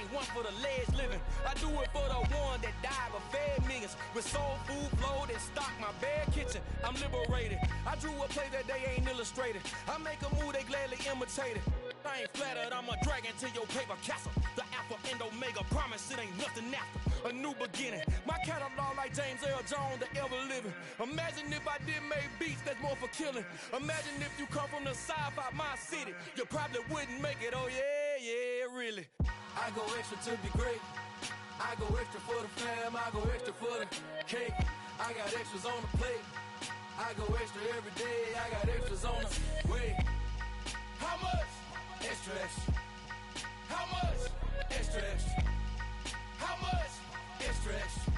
ain't one for the ledge living. I do it for the one that died but fed millions. With soul food flowed and stocked my bare kitchen. I'm liberated. I drew a play that they ain't illustrated. I make a move they gladly imitated. I ain't flattered, I'm a dragon to your paper castle. The Alpha and Omega, promise it ain't nothing after. A new beginning. My catalog like James Earl Jones, the ever living. Imagine if I did make beats that's more for killing. Imagine if you come from the sci-fi my city. You probably wouldn't make it, oh yeah, really. I go extra to be great. I go extra for the fam, I go extra for the cake. I got extras on the plate. I go extra every day, I got extras on the way. How much? Extra, extra. How much? Extra, extra. How much? Extra, extra.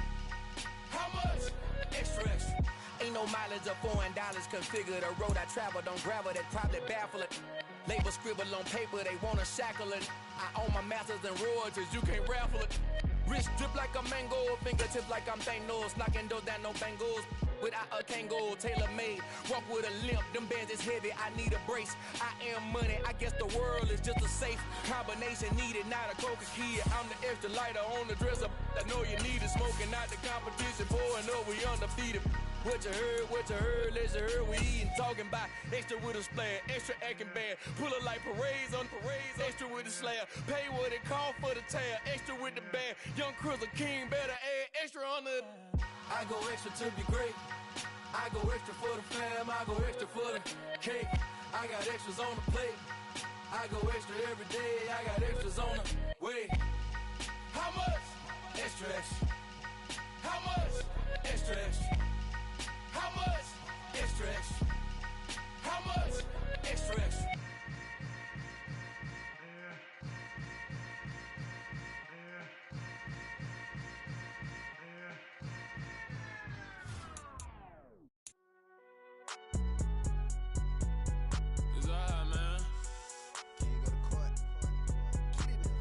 How much? Extra, extra. Ain't no mileage of $4 configure the road I travel. Don't gravel, that probably baffle it. Label scribble on paper, they wanna shackle it. I own my masters and royalties, you can't raffle it. Wrist drip like a mango, fingertips like I'm Thanos. Knocking doors down, no bangles. Without a Kango, tailor-made. Walk with a limp, them bands is heavy, I need a brace. I am money, I guess the world is just a safe combination needed, not a coca kid. I'm the extra lighter on the dresser. I know you need it, smoking out the competition, pouring up, we undefeated. What you heard, let's hear we eating, talking about extra with a splash, extra acting bad. Pull it like parades on parades, extra with the slab. Pay what it call for the tab, extra with the bag. Young Chris a king, better add extra on the. I go extra to be great. I go extra for the fam, I go extra for the cake. I got extras on the plate. I go extra every day, I got extras on the way. How much? Extra, extra. How much? Extra, extra. How much? Extra, extra. How much? Extra, extra. It's alright, man. Can you go to court? Get it in.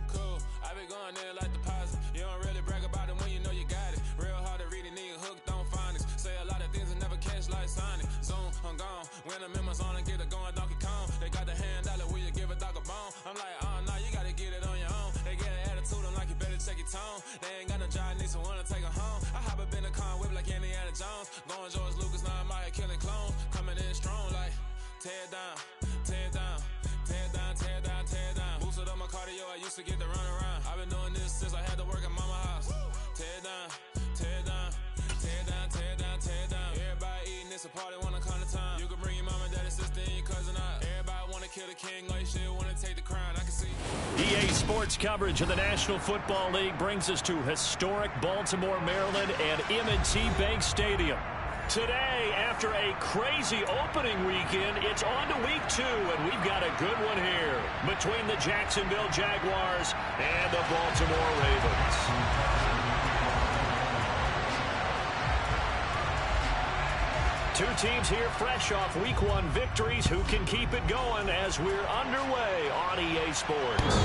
Cool. I been going there like deposit. You don't really brag about it when you know you got it. Real hard to read a nigga hooked on phonics. Say a lot of things and never catch like Sonic. Zoom, I'm gone. When I'm in my zone and get it going Donkey Kong. They got the hand dollar, will you give a dog a bone? I'm like, oh no, you gotta get it on your own. They get an attitude, I'm like, you better check your tone. They ain't got no job, need someone to take her home. I hop up in the car, whip like Indiana Jones. Going George Lucas, now I'm out here killing clones. Coming in strong like, tear down, tear down, tear down, tear down, tear down. Boosted up my cardio, I used to get to run around. I've been doing this since I had to work at mama house. Tear down, tear down, tear down, tear down, tear down. Everybody eating, it's a party, wanna come to time. You can bring your mama, daddy, sister, and your cousin out. Everybody wanna kill the king, or you still wanna take the crown. I can see. EA Sports coverage of the National Football League brings us to historic Baltimore, Maryland, and M&T Bank Stadium. Today, after a crazy opening weekend, it's on to week 2, and we've got a good one here between the Jacksonville Jaguars and the Baltimore Ravens. Two teams here fresh off week 1 victories. Who can keep it going as we're underway on EA Sports?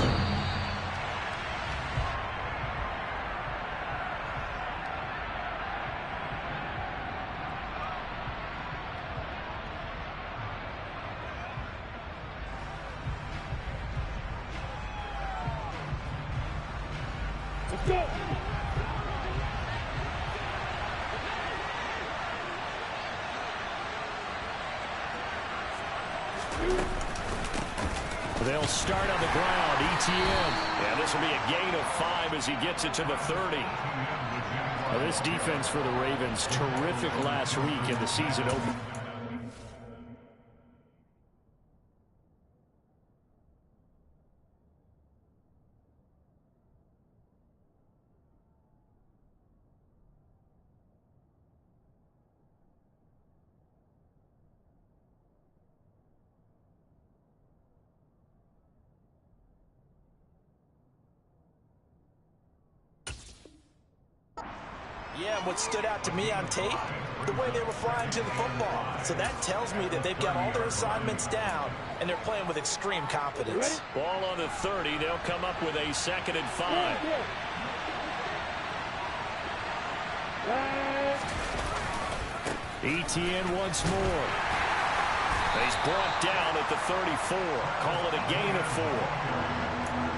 Let's go! They'll start on the ground. ETN. Yeah, this will be a gain of 5 as he gets it to the 30. Now, this defense for the Ravens, terrific last week in the season opener. Yeah, and what stood out to me on tape, the way they were flying to the football. So that tells me that they've got all their assignments down, and they're playing with extreme confidence. Ball on the 30. They'll come up with a 2nd and 5. ETN once more. He's brought down at the 34. Call it a gain of 4.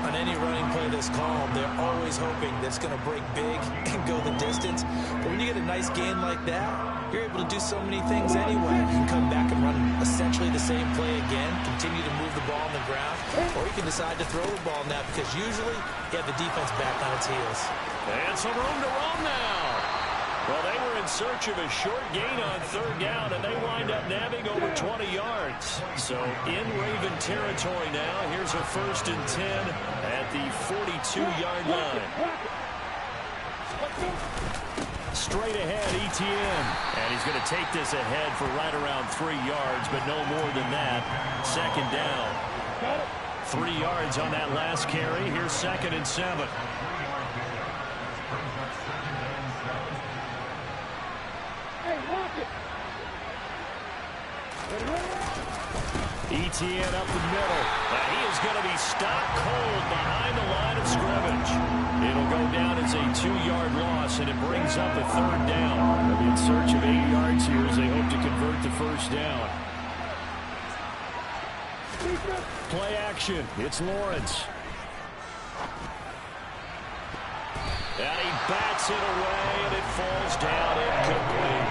An any running play that's called, they're always hoping that it's going to break big and go the distance. But when you get a nice gain like that, you're able to do so many things anyway. You can come back and run essentially the same play again, continue to move the ball on the ground, or you can decide to throw the ball now because usually you have the defense back on its heels. And some room to roam now. Well, they were in search of a short gain on third down, and they wind up nabbing over 20 yards. So in Raven territory now, here's a 1st and 10 at the 42-yard line. Straight ahead, Etienne. And he's going to take this ahead for right around 3 yards, but no more than that. 2nd down. 3 yards on that last carry. Here's 2nd and 7. Etienne up the middle, and he is going to be stopped cold behind the line of scrimmage. It'll go down as a 2-yard loss, and it brings up a 3rd down. They'll be in search of 8 yards here as they hope to convert the 1st down. Play action. It's Lawrence. And he bats it away, and it falls down incomplete.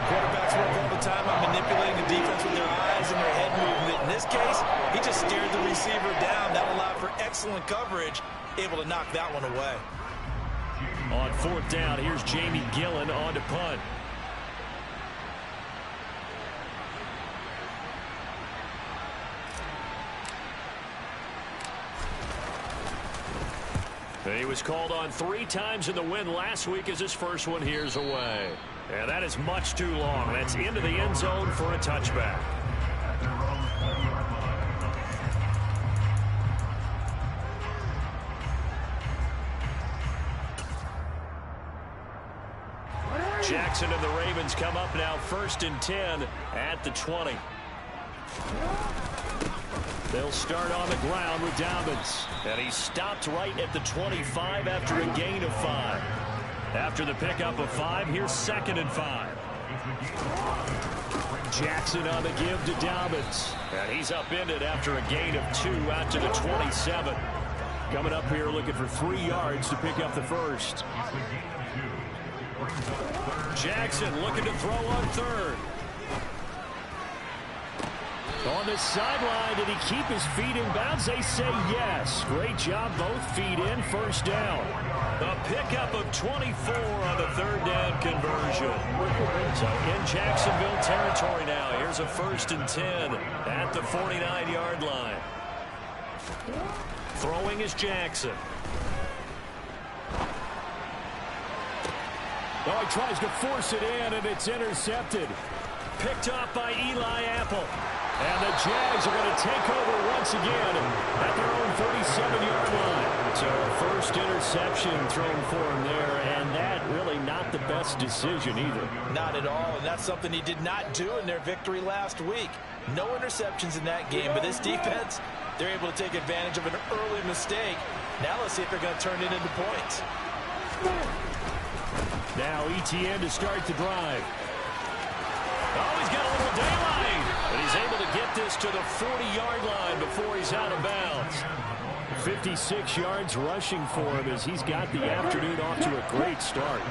Quarterbacks work all the time on manipulating the defense with their eyes and their head movement. In this case, he just stared the receiver down. That allowed for excellent coverage, able to knock that one away. On 4th down, here's Jamie Gillen on to punt. He was called on 3 times in the win last week as his first one here's away. And that is much too long. That's into the end zone for a touchback. Jackson and the Ravens come up now 1st and 10 at the 20. They'll start on the ground with Dobbins. And he's stopped right at the 25 after a gain of 5. After the pickup of 5, here's 2nd and 5. Jackson on the give to Dobbins. And he's upended after a gain of 2 out to the 27. Coming up here looking for 3 yards to pick up the 1st. Jackson looking to throw on 3rd. On the sideline, did he keep his feet in bounds? They say yes. Great job, both feet in, 1st down. A pickup of 24 on the 3rd down conversion. So in Jacksonville territory now. Here's a 1st and 10 at the 49-yard line. Throwing is Jackson. Oh, he tries to force it in, and it's intercepted. Picked off by Eli Apple. And the Jags are going to take over once again at their own 37-yard line. So 1st interception thrown for him there, and that really not the best decision either. Not at all, and that's something he did not do in their victory last week. No interceptions in that game, but this defense, they're able to take advantage of an early mistake. Now let's see if they're going to turn it into points. Now Etienne to start the drive. Oh, he's got a little daylight. But he's able to get this to the 40-yard line before he's out of bounds. 56 yards rushing for him as he's got the afternoon off to a great start.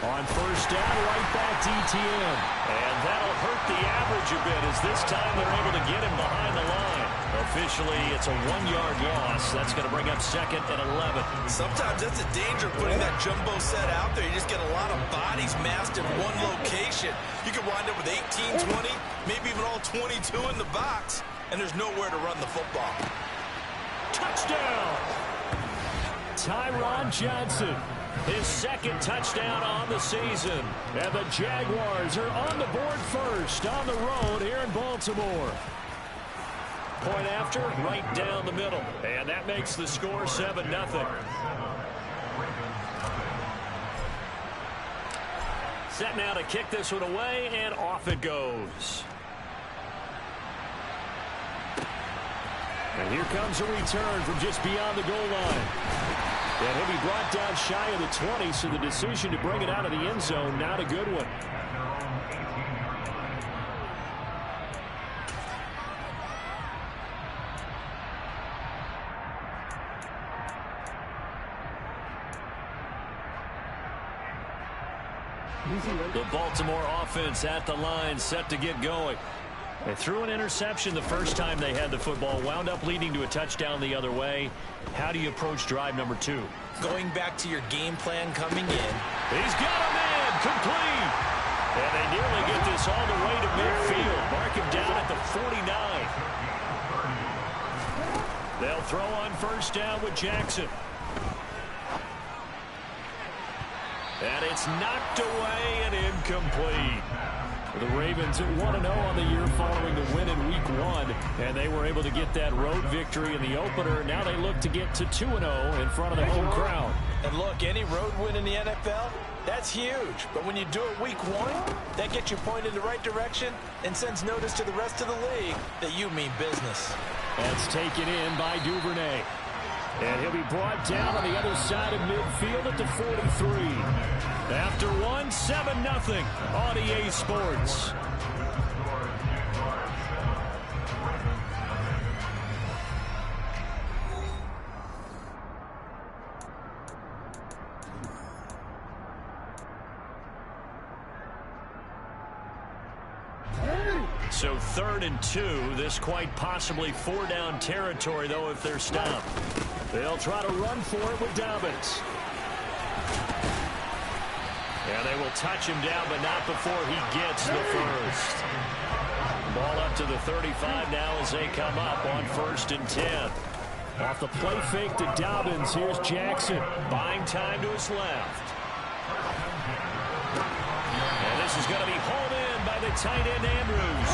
On 1st down, right back to Etienne. And that'll hurt the average a bit as this time they're able to get him behind the line. Officially, it's a 1-yard loss. That's going to bring up 2nd and 11. Sometimes that's a danger of putting that jumbo set out there. You just get a lot of bodies massed in one location. You could wind up with 18, 20, maybe even all 22 in the box, and there's nowhere to run the football. Touchdown! Tyron Johnson. His 2nd touchdown on the season. And the Jaguars are on the board first on the road here in Baltimore. Point after, right down the middle. And that makes the score 7-0. Set now to kick this one away, and off it goes. And here comes a return from just beyond the goal line. And he'll be brought down shy of the 20, so the decision to bring it out of the end zone, not a good one. The Baltimore offense at the line, set to get going. They threw an interception the first time they had the football, wound up leading to a touchdown the other way. How do you approach drive number 2? Going back to your game plan coming in. He's got him in, complete. And they nearly get this all the way to midfield. Mark him down at the 49. They'll throw on first down with Jackson. And it's knocked away and incomplete. The Ravens at 1-0 on the year following the win in Week 1, and they were able to get that road victory in the opener. Now they look to get to 2-0 in front of the home crowd. And look, any road win in the NFL, that's huge. But when you do it Week 1, that gets you pointed in the right direction and sends notice to the rest of the league that you mean business. That's taken in by Duvernay. And he'll be brought down on the other side of midfield at the 43. After 1, 7-0 on EA Sports. So 3rd and 2. This quite possibly 4-down territory, though, if they're stopped. They'll try to run for it with Dobbins. And they will touch him down, but not before he gets the first. Ball up to the 35 now as they come up on 1st and 10. Off the play fake to Dobbins, here's Jackson. Buying time to his left. And this is going to be hauled in by the tight end Andrews.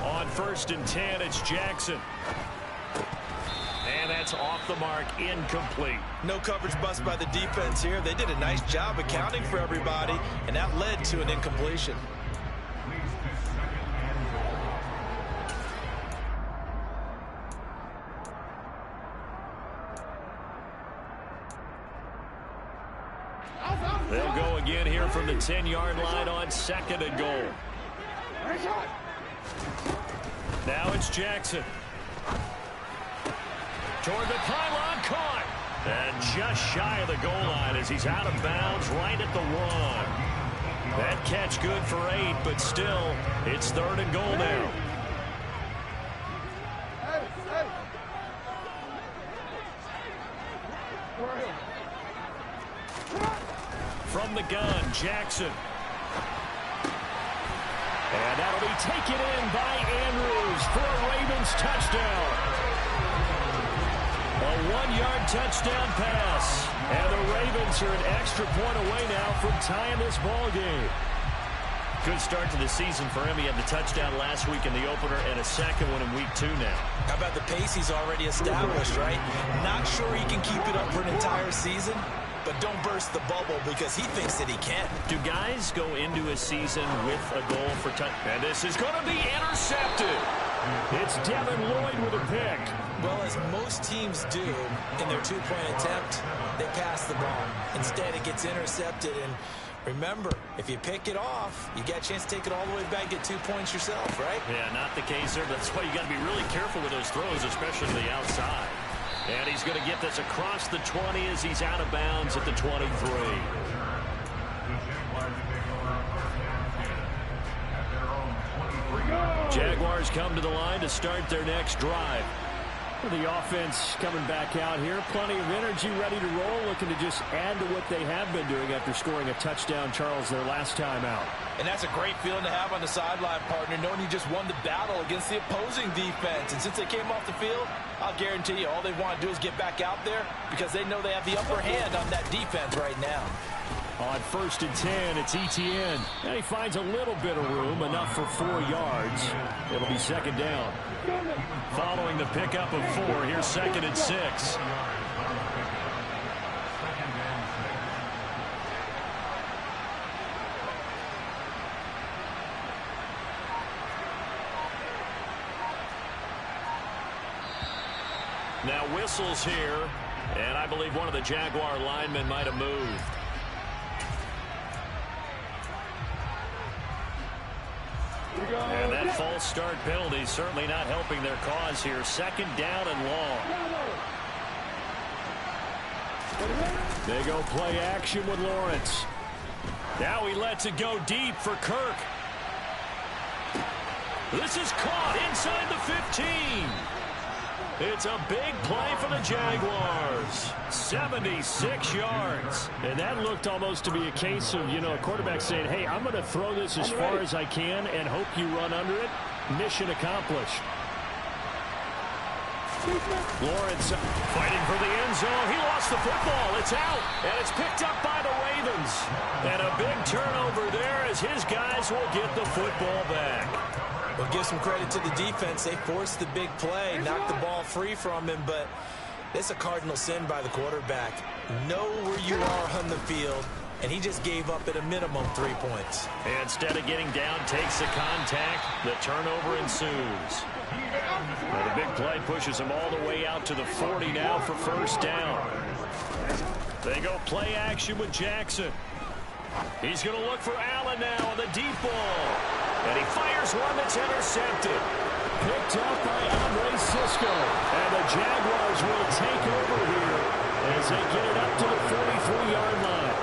On 1st and 10, it's Jackson. And that's off the mark, incomplete. No coverage bust by the defense here. They did a nice job accounting for everybody, and that led to an incompletion. They'll go again here from the 10-yard line on 2nd and goal. Now it's Jackson. Toward the pylon, caught. And just shy of the goal line as he's out of bounds right at the 1. That catch good for 8, but still, it's 3rd and goal now. From the gun, Jackson. And that'll be taken in by Andrews for a Ravens touchdown. A 1-yard touchdown pass. And the Ravens are an extra point away now from tying this ball game. Good start to the season for him. He had the touchdown last week in the opener and a second one in Week 2 now. How about the pace he's already established, right? Not sure he can keep it up for an entire season, but don't burst the bubble because he thinks that he can. Do guys go into a season with a goal for touchdown? And this is going to be intercepted. It's Devin Lloyd with a pick. Well, as most teams do in their 2-point attempt, they pass the ball. Instead, it gets intercepted. And remember, if you pick it off, you got a chance to take it all the way back, get 2 points yourself, right? Yeah, not the case there. That's why you got to be really careful with those throws, especially to the outside. And he's going to get this across the 20 as he's out of bounds at the 23. Jaguars come to the line to start their next drive. The offense coming back out here. Plenty of energy, ready to roll, looking to just add to what they have been doing after scoring a touchdown, Charles, their last time out. And that's a great feeling to have on the sideline, partner, knowing you just won the battle against the opposing defense. And since they came off the field, I'll guarantee you all they want to do is get back out there because they know they have the upper hand on that defense right now. On 1st and 10, it's Etienne. And he finds a little bit of room, enough for 4 yards. It'll be 2nd down. Following the pickup of 4, here's 2nd and 6. Now whistles here, and I believe one of the Jaguar linemen might have moved. And that false start penalty certainly not helping their cause here. Second down and long. They go play action with Lawrence. Now he lets it go deep for Kirk. This is caught inside the 15. It's a big play for the Jaguars. 76 yards. And that looked almost to be a case of, a quarterback saying, hey, I'm going to throw this as far as I can and hope you run under it. Mission accomplished. Lawrence fighting for the end zone. He lost the football. It's out. And it's picked up by the Ravens. And a big turnover there as his guys will get the football back. Well, give some credit to the defense. They forced the big play, knocked the ball free from him, but it's a cardinal sin by the quarterback. Know where you are on the field, and he just gave up at a minimum 3 points. And instead of getting down, takes the contact. The turnover ensues. Now the big play pushes him all the way out to the 40 now for first down. They go play action with Jackson. He's going to look for Allen now on the deep ball. And he fires one that's intercepted. Picked up by Andre Sisco. And the Jaguars will take over here as they get it up to the 43-yard line.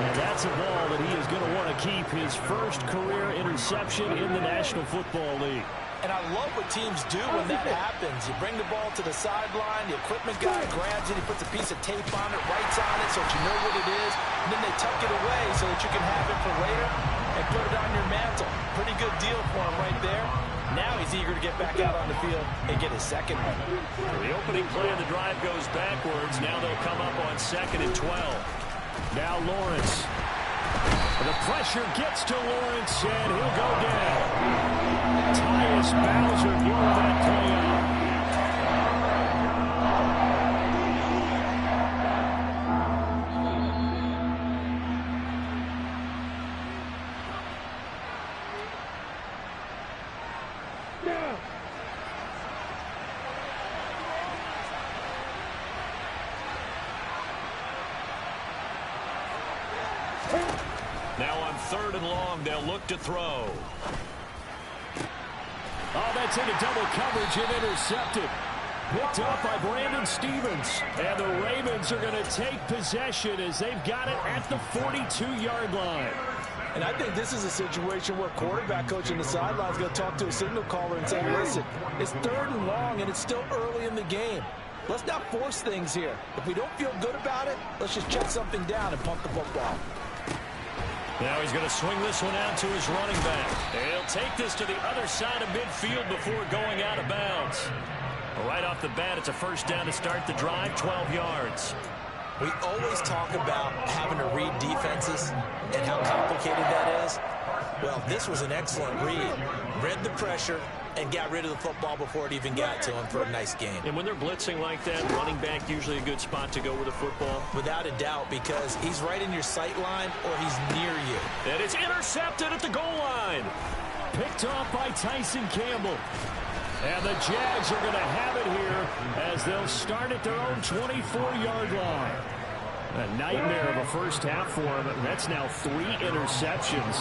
And that's a ball that he is going to want to keep, his first career interception in the National Football League. And I love what teams do when that happens. You bring the ball to the sideline, the equipment guy grabs it, he puts a piece of tape on it, writes on it so that you know what it is, and then they tuck it away so that you can have it for later and put it on your mantle. Pretty good deal for him right there. Now he's eager to get back out on the field and get his second one. The opening play of the drive goes backwards. Now they'll come up on 2nd and 12. Now Lawrence. The pressure gets to Lawrence, and he'll go down. Tyus Bowser blew that play out. Now on 3rd and long, they'll look to throw. Oh, that's into double coverage and intercepted. Picked up by Brandon Stevens. And the Ravens are going to take possession as they've got it at the 42-yard line. And I think this is a situation where quarterback coach on the sideline is going to talk to a signal caller and say, listen, it's 3rd and long and it's still early in the game. Let's not force things here. If we don't feel good about it, let's just check something down and punt the football. Now he's going to swing this one out to his running back. And he'll take this to the other side of midfield before going out of bounds. Right off the bat, it's a first down to start the drive, 12 yards. We always talk about having to read defenses and how complicated that is. Well, this was an excellent read. Read the pressure and got rid of the football before it even got to him for a nice game. And when they're blitzing like that, running back usually a good spot to go with the football? Without a doubt, because he's right in your sight line or he's near you. And it's intercepted at the goal line. Picked off by Tyson Campbell. And the Jags are going to have it here as they'll start at their own 24-yard line. A nightmare of a first half for him. That's now 3 interceptions.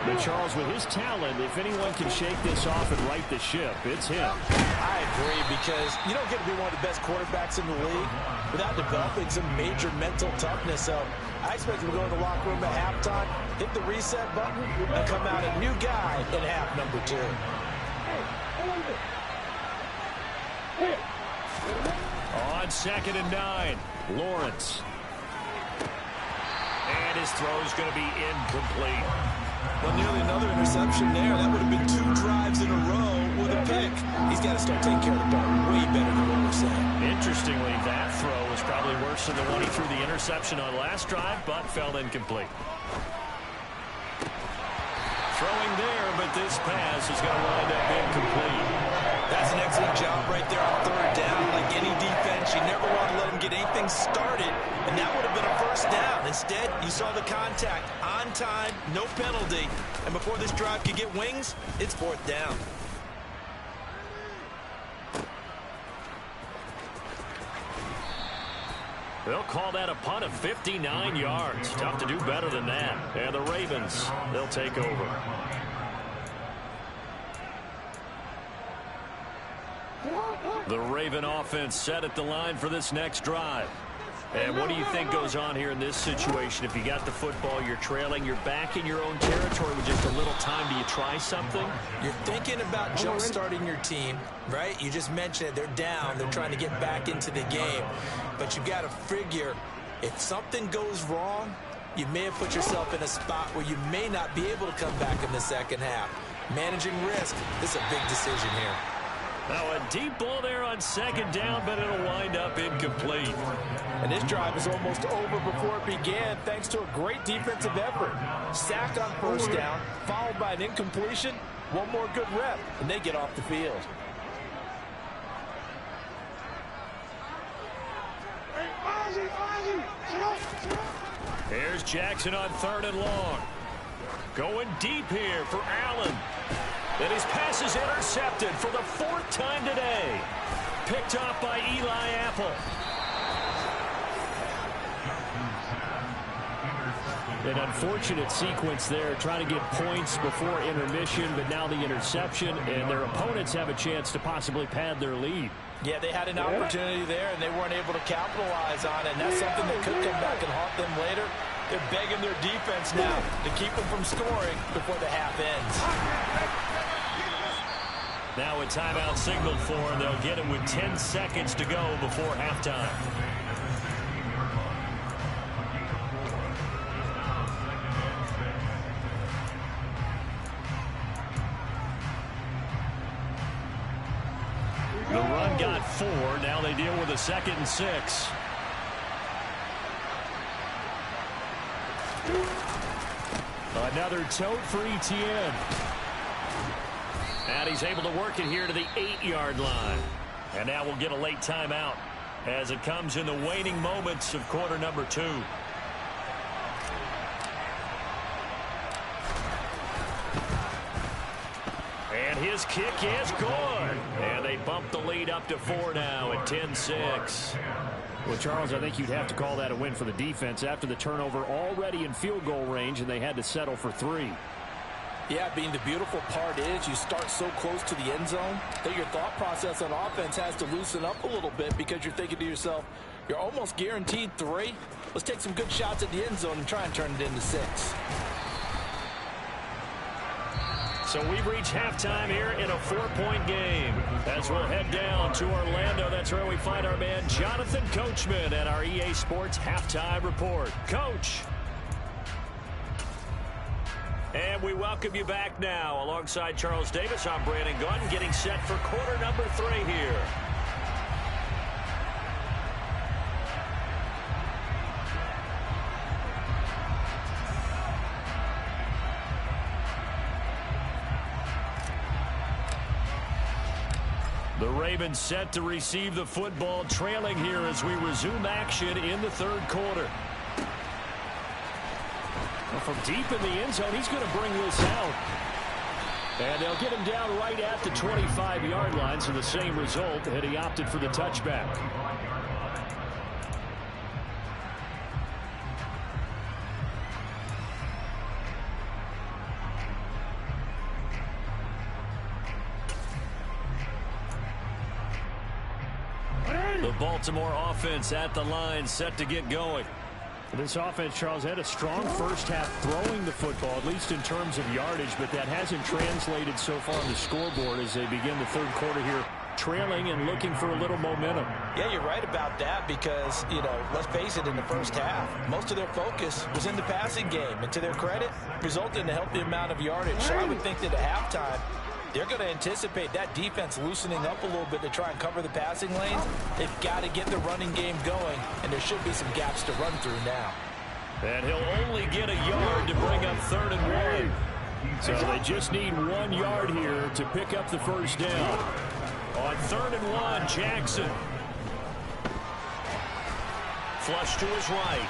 But Charles, with his talent, if anyone can shake this off and right the ship, it's him. I agree, because you don't get to be one of the best quarterbacks in the league without developing some major mental toughness. So I expect him to go in the locker room at halftime, hit the reset button, and come out a new guy in half number 2. On 2nd and 9, Lawrence. And his throw is going to be incomplete. Well, nearly another interception there. That would have been 2 drives in a row with a pick. He's got to start taking care of the ball way better than what we're saying. Interestingly, that throw was probably worse than the one he threw the interception on last drive, but fell incomplete. Throwing there, but this pass is going to wind up incomplete. That's an excellent job right there on 3rd down. Like any defense, you never want to let him get anything started, and that would have been a first down. Instead, you saw the contact on time, no penalty, and before this drive could get wings, it's 4th down. They'll call that a punt of 59 yards. Tough to do better than that. And the Ravens, they'll take over. The Raven offense set at the line for this next drive. And what do you think goes on here in this situation? If you got the football, you're trailing, you're back in your own territory with just a little time. Do you try something? You're thinking about jump-starting your team, right? You just mentioned it. They're down. They're trying to get back into the game. But you got to figure, if something goes wrong, you may have put yourself in a spot where you may not be able to come back in the second half. Managing risk, this is a big decision here. Now a deep ball there on second down, but it'll wind up incomplete. And this drive is almost over before it began thanks to a great defensive effort. Sack on first down, followed by an incompletion. One more good rep, and they get off the field. Here's Jackson on 3rd and long. Going deep here for Allen. And his pass is intercepted for the 4th time today. Picked off by Eli Apple. An unfortunate sequence there, trying to get points before intermission, but now the interception, and their opponents have a chance to possibly pad their lead. Yeah, they had an opportunity there, and they weren't able to capitalize on it, and that's something that could come back and haunt them later. They're begging their defense now to keep them from scoring before the half ends. Now a timeout signaled for, and they'll get him with 10 seconds to go before halftime. The run got 4. Now they deal with a 2nd and 6. Another tote for Etienne. And he's able to work it here to the 8-yard line. And now we'll get a late timeout as it comes in the waning moments of quarter number 2. And his kick is good. And they bump the lead up to 4 now at 10-6. Well, Charles, I think you'd have to call that a win for the defense after the turnover already in field goal range, and they had to settle for 3. Yeah, being the beautiful part is you start so close to the end zone that your thought process on offense has to loosen up a little bit because you're thinking to yourself, you're almost guaranteed 3. Let's take some good shots at the end zone and try and turn it into 6. So we've reached halftime here in a 4-point game. As we'll head down to Orlando, that's where we find our man Jonathan Coachman at our EA Sports Halftime Report. Coach. And we welcome you back now. Alongside Charles Davis, I'm Brandon Gaudin, getting set for quarter number 3 here. The Ravens set to receive the football, trailing here as we resume action in the 3rd quarter. From deep in the end zone, he's going to bring this out. And they'll get him down right at the 25-yard line, so the same result, and he opted for the touchback. The Baltimore offense at the line, set to get going. This offense, Charles, had a strong first half throwing the football, at least in terms of yardage, but that hasn't translated so far on the scoreboard as they begin the 3rd quarter here, trailing and looking for a little momentum. Yeah, you're right about that because, let's face it, in the first half, most of their focus was in the passing game. And to their credit, resulted in a healthy amount of yardage. So I would think that at halftime, they're going to anticipate that defense loosening up a little bit to try and cover the passing lanes. They've got to get the running game going, and there should be some gaps to run through now. And he'll only get a yard to bring up 3rd and 1. So they just need 1 yard here to pick up the first down. On 3rd and 1, Jackson. Flush to his right.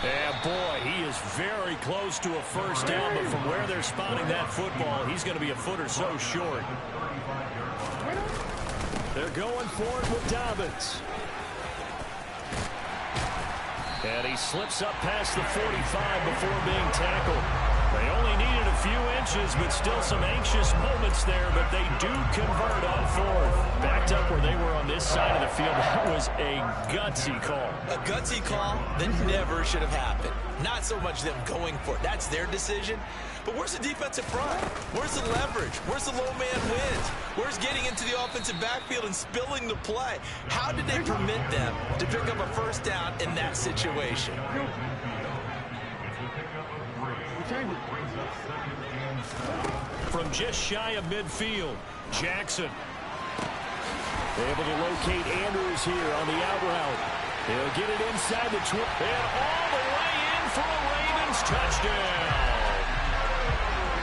And boy, he is very close to a first down, but from where they're spotting that football, he's going to be a foot or so short. They're going for it with Dobbins. And he slips up past the 45 before being tackled. They only needed a few inches, but still some anxious moments there, but they do convert on fourth. Backed up where they were on this side of the field. That was a gutsy call. A gutsy call that never should have happened. Not so much them going for it. That's their decision. But where's the defensive front? Where's the leverage? Where's the low man wins? Where's getting into the offensive backfield and spilling the play? How did they permit them to pick up a first down in that situation? From just shy of midfield, Jackson able to locate Andrews here on the out route. He'll get it inside the 20 and all the way in for a Ravens touchdown.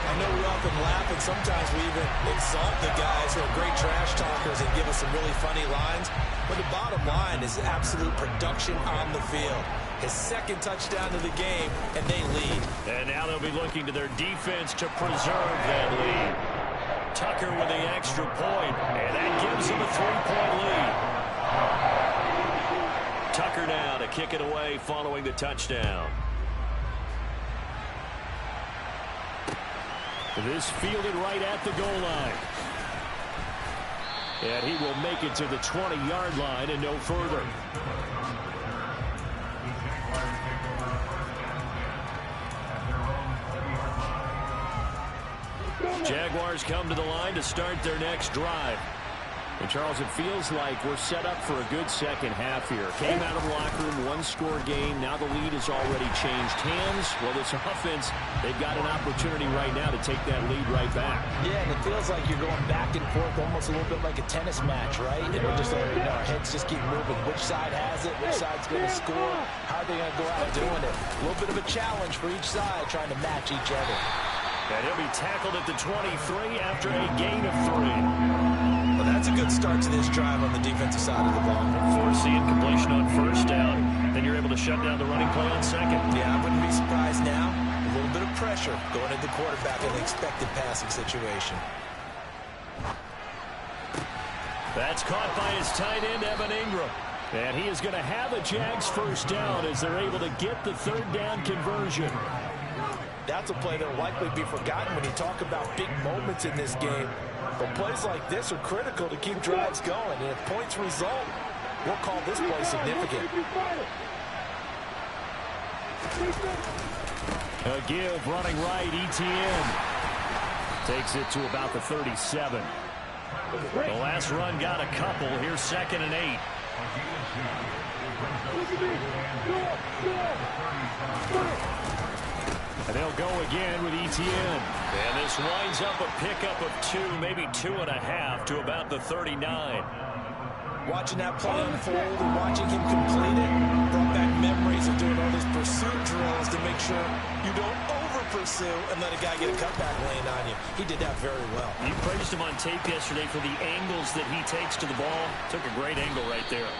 I know we often laugh and sometimes we even exalt the guys who are great trash talkers and give us some really funny lines. But the bottom line is absolute production on the field. His second touchdown of the game, and they lead. And now they'll be looking to their defense to preserve that lead. Tucker with the extra point, and that gives them a 3-point lead. Tucker now to kick it away following the touchdown. This fielded right at the goal line. And he will make it to the 20-yard line and no further. Jaguars come to the line to start their next drive. And Charles, it feels like we're set up for a good second half here. Came out of the locker room, one-score game. Now the lead has already changed hands. Well, this offense, they've got an opportunity right now to take that lead right back. Yeah, and it feels like you're going back and forth, almost a little bit like a tennis match, right? And we're just, our heads just keep moving. Which side has it? Which side's going to score? How are they going to go out doing it? A little bit of a challenge for each side, trying to match each other. And he'll be tackled at the 23 after a gain of 3. Well, that's a good start to this drive on the defensive side of the ball. Force the incompletion on first down. Then you're able to shut down the running play on second. Yeah, I wouldn't be surprised now. A little bit of pressure going into the quarterback in the expected passing situation. That's caught by his tight end, Evan Ingram. And he is going to have a Jags first down as they're able to get the third down conversion. That's a play that will likely be forgotten when you talk about big moments in this game. But plays like this are critical to keep drives going. And if points result, we'll call this play significant. A give running right, ETN. Takes it to about the 37. The last run got a couple. Here's 2nd and 8. And they'll go again with ETN. And this winds up a pickup of 2, maybe 2.5 to about the 39. Watching that play unfold and watching him complete it brought back memories of doing all those pursuit drills to make sure you don't over-pursue and let a guy get a cutback lane on you. He did that very well. You praised him on tape yesterday for the angles that he takes to the ball. Took a great angle right there.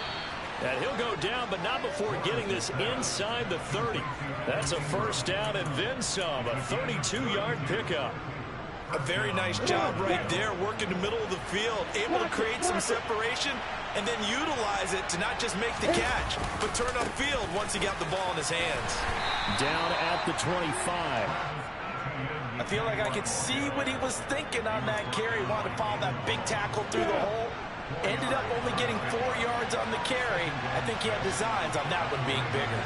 And he'll go down, but not before getting this inside the 30. That's a first down and then some. A 32-yard pickup. A very nice job right there, working the middle of the field, able to create some separation and then utilize it to not just make the catch, but turn upfield once he got the ball in his hands. Down at the 25. I feel like I could see what he was thinking on that carry. Wanted to follow that big tackle through the hole. Ended up only getting 4 yards on the carry. I think he had designs on that one being bigger.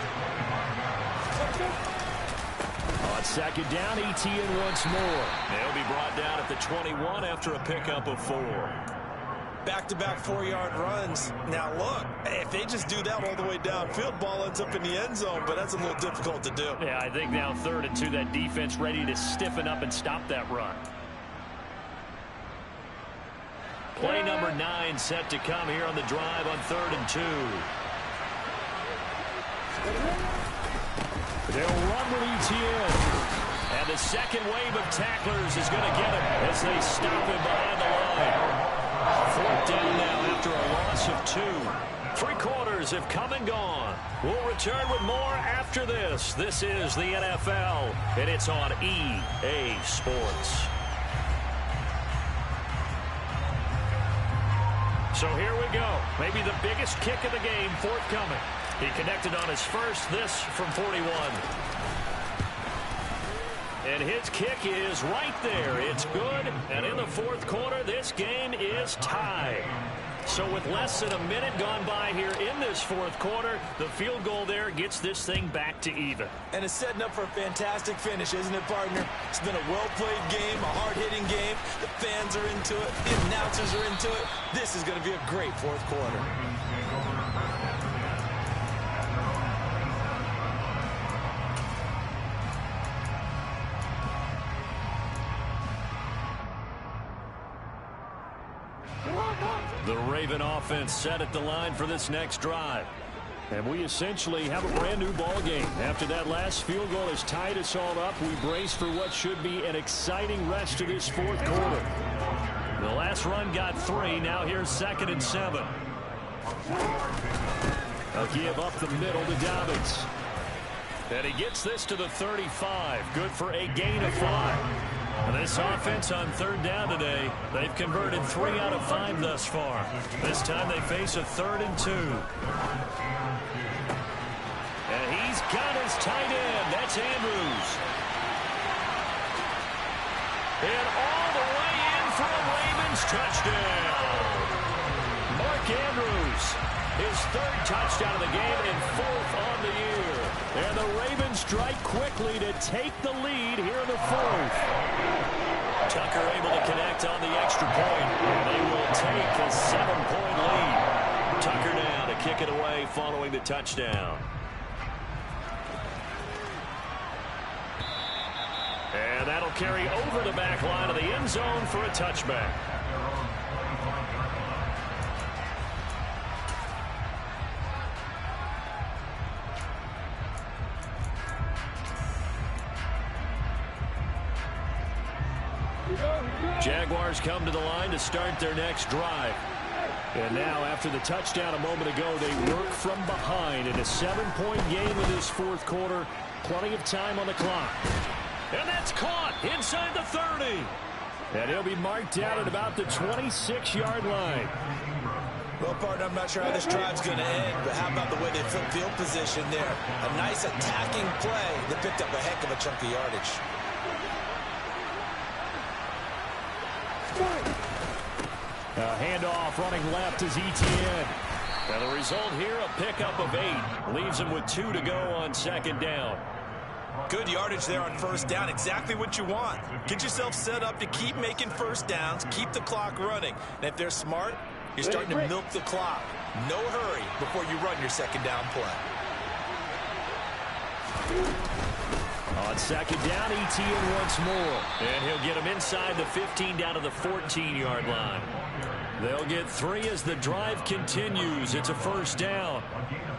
On second down, ETN once more. They'll be brought down at the 21 after a pickup of 4. Back-to-back 4-yard runs. Now look, if they just do that all the way downfield, ball ends up in the end zone, but that's a little difficult to do. Yeah, I think now 3rd and 2, that defense ready to stiffen up and stop that run. Play number 9 set to come here on the drive on 3rd and 2. They'll run with ETN. And the second wave of tacklers is going to get him as they stop him behind the line. 4th down now after a loss of 2. 3 quarters have come and gone. We'll return with more after this. This is the NFL, and it's on EA Sports. So here we go. Maybe the biggest kick of the game forthcoming. He connected on his first, this from 41. And his kick is right there. It's good. And in the fourth quarter, this game is tied. So with less than a minute gone by here in this fourth quarter, the field goal there gets this thing back to even. And it's setting up for a fantastic finish, isn't it, partner? It's been a well-played game, a hard-hitting game. The fans are into it. The announcers are into it. This is going to be a great fourth quarter. The Raven offense set at the line for this next drive. And we essentially have a brand new ball game. After that last field goal has tied us all up, we brace for what should be an exciting rest to this fourth quarter. The last run got 3. Now here's 2nd and 7. A give up the middle to Dobbins. And he gets this to the 35. Good for a gain of 5. And this offense on 3rd down today, they've converted 3 out of 5 thus far. This time they face a 3rd and 2. And he's got his tight end. That's Andrews. And all the way in for a Ravens touchdown. Mark Andrews, his 3rd touchdown of the game and 4th on the year. And the Ravens strike quickly to take the lead here in the 4th. Tucker able to connect on the extra point. And they will take a 7-point lead. Tucker down to kick it away following the touchdown. And that'll carry over the back line of the end zone for a touchback. Jaguars come to the line to start their next drive. And now, after the touchdown a moment ago, they work from behind in a 7-point game in this fourth quarter. Plenty of time on the clock. And that's caught inside the 30. And he'll be marked down at about the 26-yard line. Well, partner, I'm not sure how this drive's going to end, but how about the way they flip field position there? A nice attacking play that picked up a heck of a chunk of yardage. A handoff running left is Etienne. And the result here, a pickup of 8. Leaves him with 2 to go on 2nd down. Good yardage there on 1st down. Exactly what you want. Get yourself set up to keep making 1st downs, keep the clock running. And if they're smart, you're starting to milk the clock. No hurry before you run your 2nd down play. On 2nd down, Etienne once more. And he'll get him inside the 15 down to the 14-yard line. They'll get 3 as the drive continues. It's a 1st down.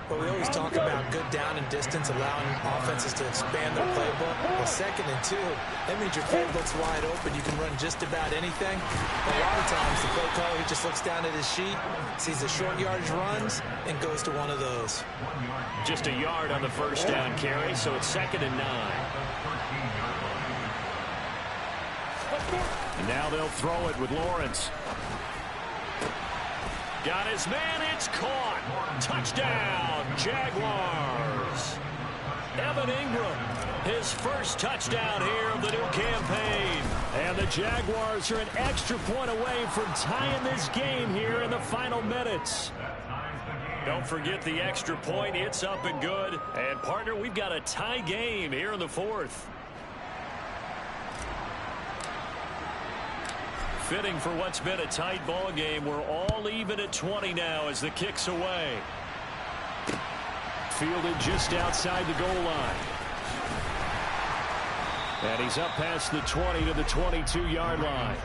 Well, we always talk about good down and distance, allowing offenses to expand their playbook. Well, 2nd and 2, that means your field looks wide open. You can run just about anything. A lot of times, the play caller, he just looks down at his sheet, sees the short yardage runs, and goes to one of those. Just a yard on the 1st down carry, so it's 2nd and 9. And now they'll throw it with Lawrence. Got his man, it's caught. Touchdown, Jaguars. Evan Ingram, his first touchdown here of the new campaign. And the Jaguars are an extra point away from tying this game here in the final minutes. Don't forget the extra point, it's up and good. And partner, we've got a tie game here in the 4th. Fitting for what's been a tight ball game. We're all even at 20 now as the kick's away. Fielded just outside the goal line. And he's up past the 20 to the 22-yard line.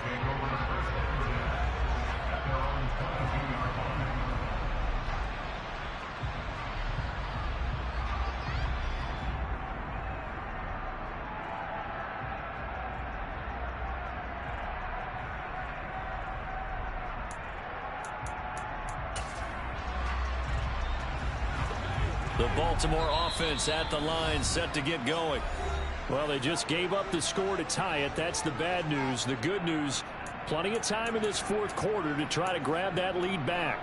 The Baltimore offense at the line, set to get going. Well, they just gave up the score to tie it. That's the bad news. The good news, plenty of time in this fourth quarter to try to grab that lead back.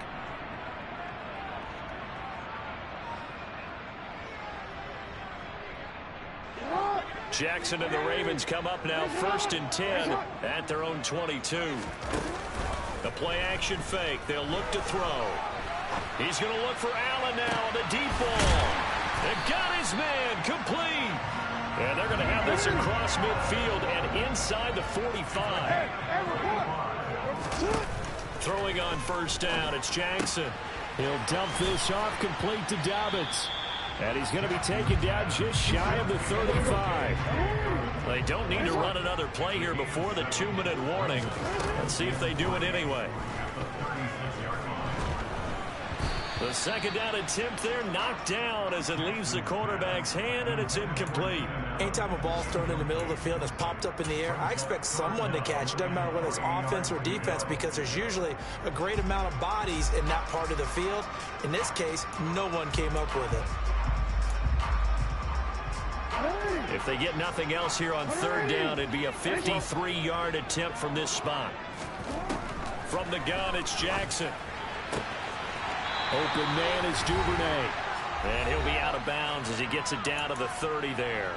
Jackson and the Ravens come up now 1st and 10 at their own 22. The play action fake. They'll look to throw. He's going to look for Allen now on the deep ball. They got his man complete. And they're going to have this across midfield and inside the 45. Throwing on 1st down, it's Jackson. He'll dump this off complete to Dobbins. And he's going to be taken down just shy of the 35. They don't need to run another play here before the 2-minute warning. Let's see if they do it anyway. The 2nd down attempt there knocked down as it leaves the quarterback's hand, and it's incomplete. Anytime a ball's thrown in the middle of the field and it's popped up in the air, I expect someone to catch it. Doesn't matter whether it's offense or defense, because there's usually a great amount of bodies in that part of the field. In this case, no one came up with it. If they get nothing else here on 3rd down, it'd be a 53-yard attempt from this spot. From the gun, it's Jackson. Open man is Duvernay. And he'll be out of bounds as he gets it down to the 30 there.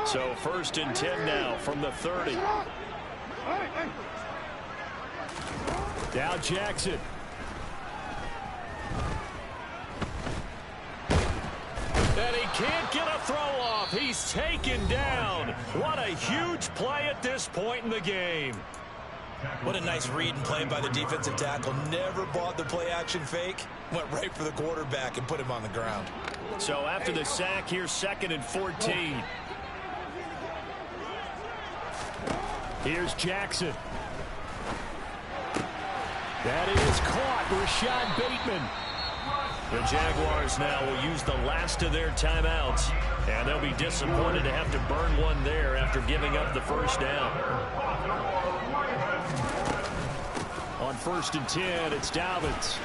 So 1st and 10 now from the 30. Now Jackson. And he can't get a throw off. He's taken down. What a huge play at this point in the game. What a nice read and play by the defensive tackle. Never bought the play action fake. Went right for the quarterback and put him on the ground. So after the sack, here's 2nd and 14. Here's Jackson. That is caught. Rashad Bateman. The Jaguars now will use the last of their timeouts, and they'll be disappointed to have to burn one there after giving up the 1st down. On 1st and 10, it's Dobbins.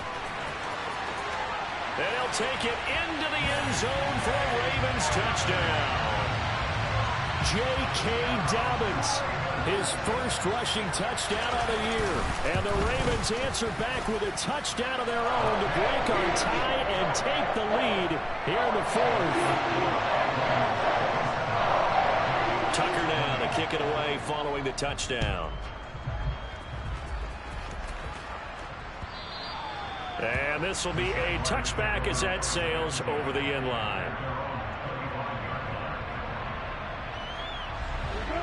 And he'll take it into the end zone for a Ravens touchdown. J.K. Dobbins. His first rushing touchdown of the year. And the Ravens answer back with a touchdown of their own to break our tie and take the lead here in the 4th. Tucker now to kick it away following the touchdown. And this will be a touchback as that sails over the end line.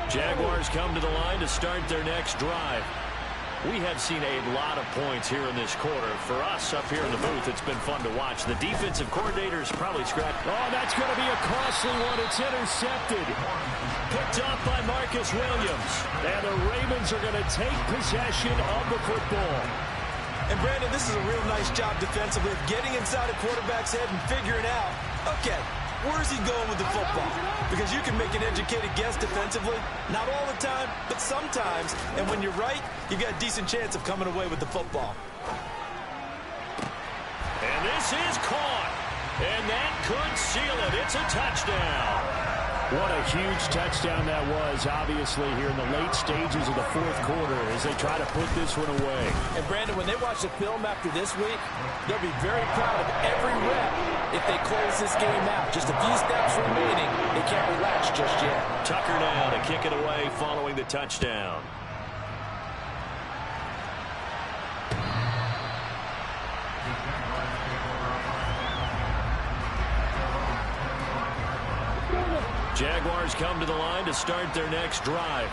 Jaguars come to the line to start their next drive. We have seen a lot of points here in this quarter. For us up here in the booth, it's been fun to watch. The defensive coordinator's probably scratched. Oh, that's going to be a costly one. It's intercepted. Picked off by Marcus Williams. And the Ravens are going to take possession of the football. And Brandon, this is a real nice job defensively of getting inside a quarterback's head and figuring out, okay, where's he going with the football? Because you can make an educated guess defensively. Not all the time, but sometimes. And when you're right, you've got a decent chance of coming away with the football. And this is caught. And that could seal it. It's a touchdown. What a huge touchdown that was, obviously, here in the late stages of the 4th quarter as they try to put this one away. And, Brandon, when they watch the film after this week, they'll be very proud of every rep if they close this game out. Just a few steps remaining. They can't relax just yet. Tucker now to kick it away following the touchdown. Jaguars come to the line to start their next drive.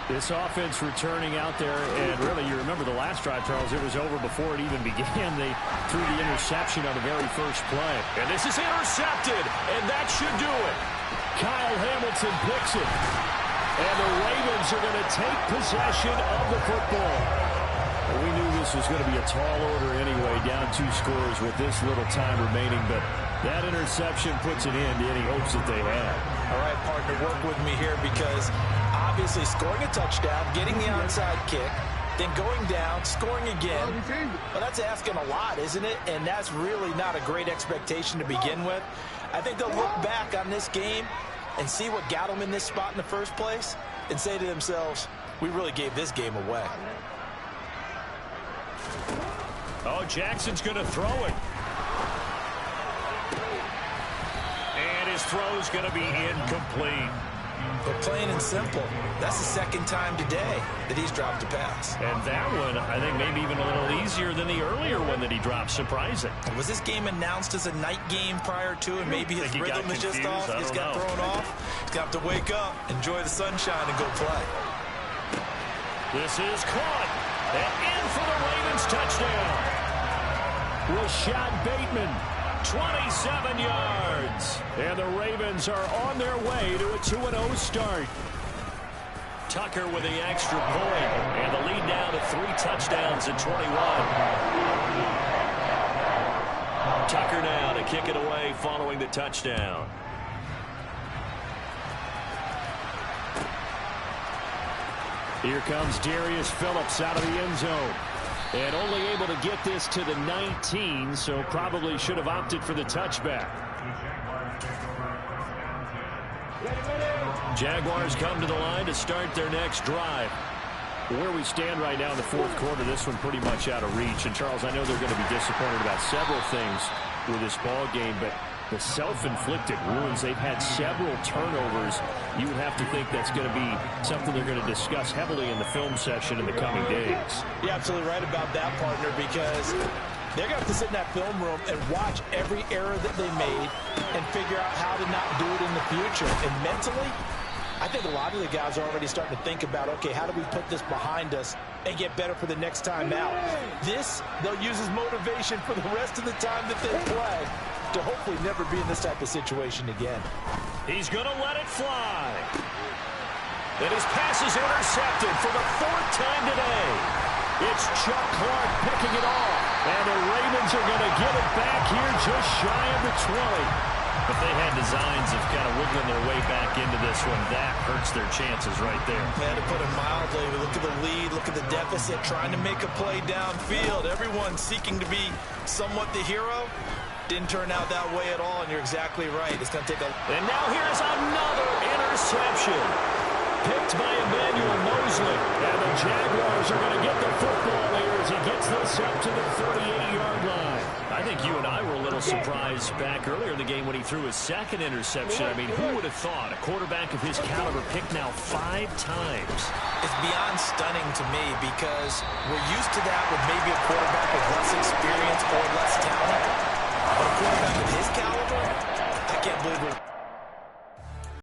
This offense returning out there, and really, you remember the last drive, Charles, it was over before it even began. They threw the interception on the very first play. And this is intercepted, and that should do it. Kyle Hamilton picks it. And the Ravens are going to take possession of the football. Well, we knew this was going to be a tall order anyway, down 2 scores with this little time remaining, but that interception puts an end to any hopes that they had. All right, partner, work with me here because obviously scoring a touchdown, getting the onside kick, then going down, scoring again. Well, that's asking a lot, isn't it? And that's really not a great expectation to begin with. I think they'll look back on this game and see what got them in this spot in the first place. and say to themselves, we really gave this game away. Oh, Jackson's going to throw it. And his throw's going to be incomplete. But plain and simple, that's the second time today that he's dropped a pass. And that one, I think, maybe even a little easier than the earlier one that he dropped. Surprising. Was this game announced as a night game prior to, and maybe his rhythm is just off? He's got thrown off. He's got to wake up, enjoy the sunshine, and go play. This is caught. And in for the Ravens touchdown. Rashad Bateman, 27 yards. And the Ravens are on their way to a 2-0 start. Tucker with the extra point. And the lead down to 3 touchdowns at 21. Tucker now to kick it away following the touchdown. Here comes Darius Phillips out of the end zone. And only able to get this to the 19, so probably should have opted for the touchback. Jaguars come to the line to start their next drive. Where we stand right now in the fourth quarter, this one pretty much out of reach. And, Charles, I know they're going to be disappointed about several things with this ball game, but the self-inflicted wounds, they've had several turnovers. You would have to think that's going to be something they're going to discuss heavily in the film session in the coming days. You're absolutely right about that, partner, because they're going to have to sit in that film room and watch every error that they made and figure out how to not do it in the future. And mentally, I think a lot of the guys are already starting to think about, okay, how do we put this behind us and get better for the next time out? This, they'll use as motivation for the rest of the time that they play to hopefully never be in this type of situation again. He's going to let it fly. And his pass is intercepted for the 4th time today. It's Chuck Clark picking it off. And the Ravens are going to give it back here just shy of the 20. But they had designs of kind of wiggling their way back into this one. That hurts their chances right there. Man, to put it mildly, look at the lead, look at the deficit, trying to make a play downfield. Everyone seeking to be somewhat the hero. Didn't turn out that way at all, and you're exactly right. It's going to take a... And now here's another interception. Picked by Emmanuel Mosley. And the Jaguars are going to get the football here as he gets this up to the 38-yard line. I think you and I were a little surprised back earlier in the game when he threw his second interception. I mean, who would have thought a quarterback of his caliber picked now 5 times? It's beyond stunning to me because we're used to that with maybe a quarterback with less experience or less talent. But a quarterback of his caliber, I can't believe it.